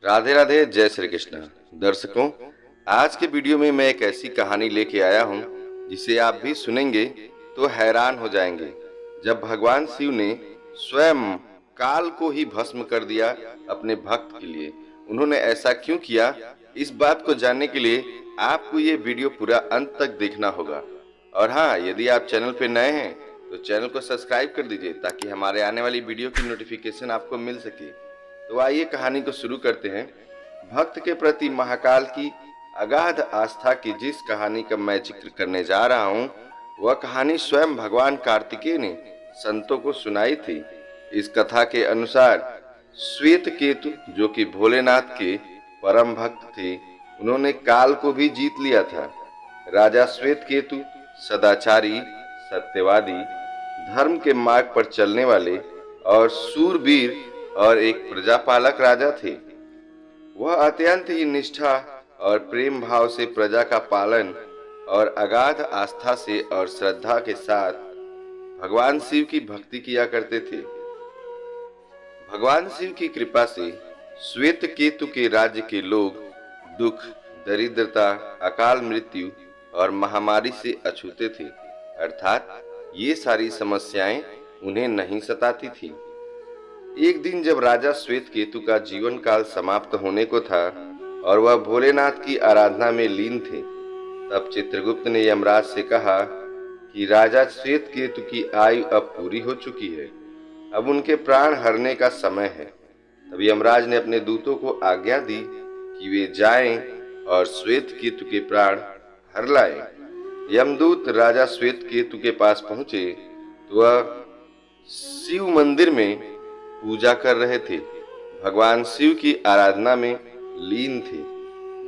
राधे राधे, जय श्री कृष्ण। दर्शकों, आज के वीडियो में मैं एक ऐसी कहानी लेके आया हूँ जिसे आप भी सुनेंगे तो हैरान हो जाएंगे। जब भगवान शिव ने स्वयं काल को ही भस्म कर दिया अपने भक्त के लिए, उन्होंने ऐसा क्यों किया? इस बात को जानने के लिए आपको ये वीडियो पूरा अंत तक देखना होगा। और हाँ, यदि आप चैनल पे नए हैं तो चैनल को सब्सक्राइब कर दीजिए ताकि हमारे आने वाली वीडियो की नोटिफिकेशन आपको मिल सके। तो आइए कहानी को शुरू करते हैं। भक्त के प्रति महाकाल की अगाध आस्था की जिस कहानी का मैं जिक्र करने जा रहा हूँ, वह कहानी स्वयं भगवान कार्तिकेय ने संतों को सुनाई थी। इस कथा के अनुसार श्वेत केतु, जो कि भोलेनाथ के परम भक्त थे, उन्होंने काल को भी जीत लिया था। राजा श्वेत केतु सदाचारी, सत्यवादी, धर्म के मार्ग पर चलने वाले और सूरवीर और एक प्रजापालक राजा थे। वह अत्यंत ही निष्ठा और प्रेम भाव से प्रजा का पालन और अगाध आस्था से और श्रद्धा के साथ भगवान शिव की भक्ति किया करते थे। भगवान शिव की कृपा से श्वेत केतु के राज्य के लोग दुख, दरिद्रता, अकाल मृत्यु और महामारी से अछूते थे, अर्थात ये सारी समस्याएं उन्हें नहीं सताती थी। एक दिन जब राजा श्वेत केतु का जीवन काल समाप्त होने को था और वह भोलेनाथ की आराधना में लीन थे, तब चित्रगुप्त ने यमराज से कहा कि राजा श्वेत केतु की आयु अब पूरी हो चुकी है, अब उनके प्राण हरने का समय है। तब यमराज ने अपने दूतों को आज्ञा दी कि वे जाएं और श्वेत केतु के प्राण हर लाएं। यमदूत राजा श्वेत केतु के पास पहुंचे तो वह शिव मंदिर में पूजा कर रहे थे, भगवान शिव की आराधना में लीन थे।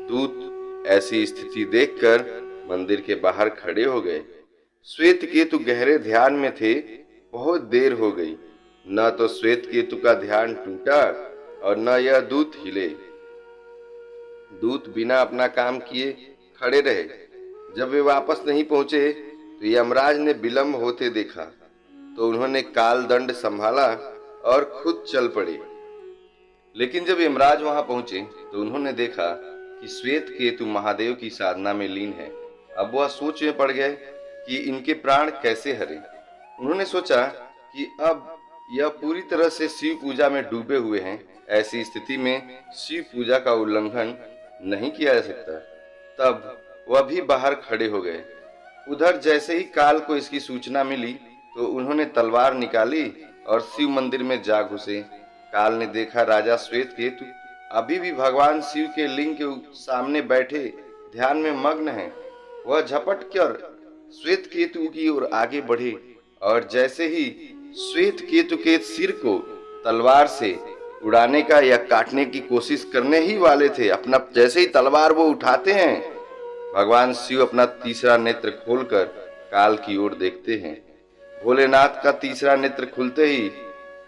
दूत ऐसी स्थिति देखकर मंदिर के बाहर खड़े हो गए। श्वेत केतु गहरे ध्यान में थे। बहुत देर हो गई, न तो श्वेत केतु का ध्यान टूटा और न यह दूत हिले। दूत बिना अपना काम किए खड़े रहे। जब वे वापस नहीं पहुंचे तो यमराज ने विलंब होते देखा तो उन्होंने काल दंड संभाला और खुद चल पड़े। लेकिन जब यमराज वहां पहुंचे तो उन्होंने देखा कि श्वेत केतु महादेव की साधना में लीन है। अब वह सोच में पड़ गए कि इनके प्राण कैसे हरे। उन्होंने सोचा कि अब यह पूरी तरह से शिव पूजा में डूबे हुए हैं, ऐसी स्थिति में शिव पूजा का उल्लंघन नहीं किया जा सकता। तब वह भी बाहर खड़े हो गए। उधर जैसे ही काल को इसकी सूचना मिली तो उन्होंने तलवार निकाली और शिव मंदिर में जा घुसे। काल ने देखा राजा श्वेत केतु अभी भी भगवान शिव के लिंग के सामने बैठे ध्यान में मग्न हैं। वह झपट कर श्वेत केतु की ओर आगे बढ़े और जैसे ही श्वेत केतु के सिर को तलवार से उड़ाने का या काटने की कोशिश करने ही वाले थे, अपना जैसे ही तलवार वो उठाते हैं, भगवान शिव अपना तीसरा नेत्र खोलकर काल की ओर देखते हैं। भोलेनाथ का तीसरा नेत्र खुलते ही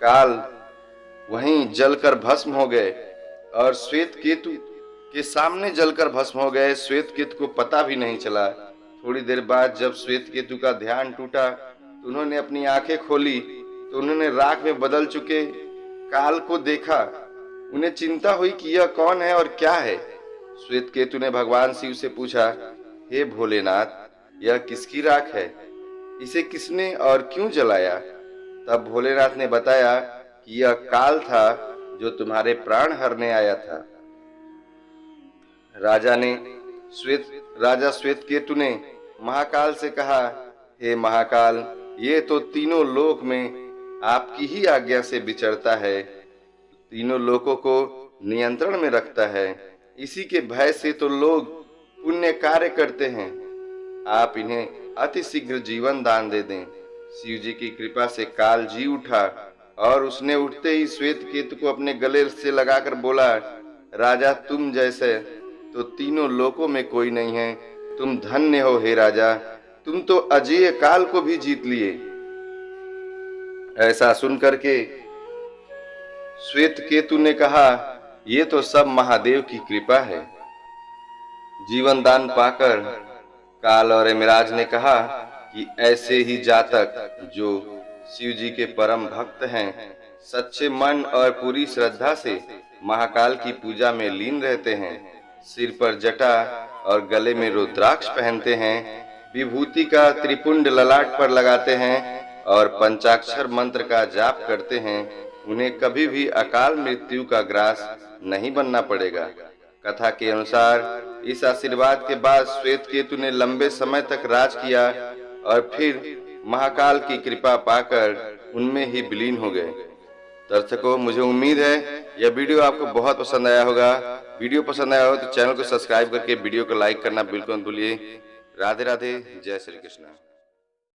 काल वहीं जलकर भस्म हो गए और श्वेत केतु के सामने जलकर भस्म हो गए। श्वेत केतु को पता भी नहीं चला। थोड़ी देर बाद जब श्वेत केतु का ध्यान टूटा तो उन्होंने अपनी आंखें खोली तो उन्होंने राख में बदल चुके काल को देखा। उन्हें चिंता हुई कि यह कौन है और क्या है। श्वेत केतु ने भगवान शिव से पूछा, हे भोलेनाथ, यह किसकी राख है? इसे किसने और क्यों जलाया? तब भोलेनाथ ने बताया कि यह काल था जो तुम्हारे प्राण हरने आया था। राजा श्वेत केतु ने महाकाल से कहा, हे महाकाल, ये तो तीनों लोक में आपकी ही आज्ञा से विचरता है, तीनों लोकों को नियंत्रण में रखता है। इसी के भय से तो लोग पुण्य कार्य करते हैं। आप इन्हें अति शीघ्र जीवन दान दे दें। शिव जी की कृपा से काल जी उठा और उसने उठते ही श्वेत केतु को अपने गले से लगाकर बोला, राजा, तुम जैसे तो तीनों लोकों में कोई नहीं है। तुम धन्य हो हे राजा, तुम तो अजेय काल को भी जीत लिए। ऐसा सुनकर के श्वेत केतु ने कहा, ये तो सब महादेव की कृपा है। जीवन दान पाकर काल और यमराज ने कहा कि ऐसे ही जातक जो शिव जी के परम भक्त हैं, सच्चे मन और पूरी श्रद्धा से महाकाल की पूजा में लीन रहते हैं, सिर पर जटा और गले में रुद्राक्ष पहनते हैं, विभूति का त्रिपुंड ललाट पर लगाते हैं और पंचाक्षर मंत्र का जाप करते हैं, उन्हें कभी भी अकाल मृत्यु का ग्रास नहीं बनना पड़ेगा। कथा के अनुसार इस आशीर्वाद के बाद श्वेतकेतु ने लंबे समय तक राज किया और फिर महाकाल की कृपा पाकर उनमें ही विलीन हो गए। दर्शकों, मुझे उम्मीद है यह वीडियो आपको बहुत पसंद आया होगा। वीडियो पसंद आया हो तो चैनल को सब्सक्राइब करके वीडियो को लाइक करना बिल्कुल मत भूलिए। राधे राधे, जय श्री कृष्ण।